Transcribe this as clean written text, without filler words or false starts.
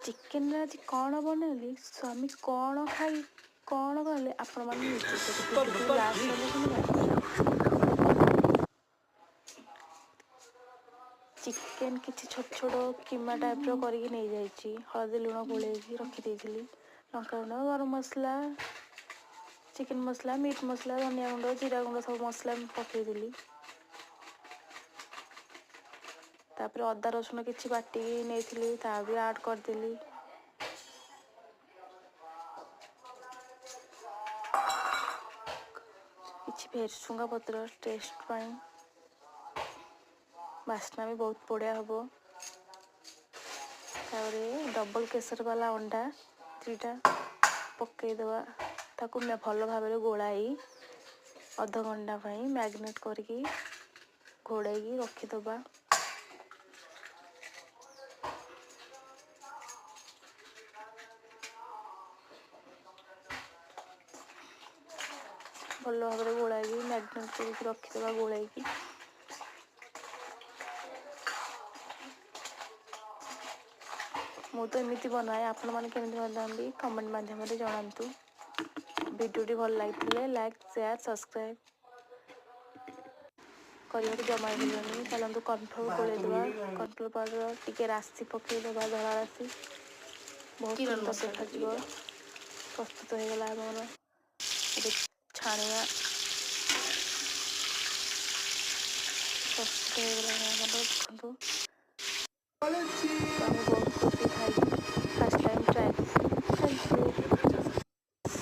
chicken आज कौन बनैली स्वामी कौन खाई कौन कहले आपण माने चिकेन किसी छोट छोट कीमा टाइप करके नहीं जाइए हलदी लुण गोल रखी लंका गुंड गरम मसला चिकेन मसला मीट मसला धनिया गुंड जीरा गुंड सब मसला पकईदेली तापर अदा रसुण किसी बाटिकी नहीं ता भी ऐड करदेली किसी भेरसुंगा पत्र टेस्ट पाई बास्ना भी बहुत बढ़िया हम तापर डबल केसर वाला अंडा 3टा पकईदवा ताकू भल भाव गोलाई अध घंटा मैग्नेट करके घोड़ाई रखीदबा भल भाव गोलाई मैग्नेट करके रखीदबा गोलाई मु तो एमती बनाए आपण मैंने केमी बनाती कमेंट माध्यम जनातु वीडियोटी भल लगी लाइक शेयर सब्सक्राइब करने जमा भूलनी चलतु कॉर्नफ्लोर गोलेदवा कॉर्नफ्लोर पाउडर टी राशि पकईदबा धला राशि बहुत सुंदर देखा प्रस्तुत हो गला मोर छाणिया प्रस्तुत हो गला देखु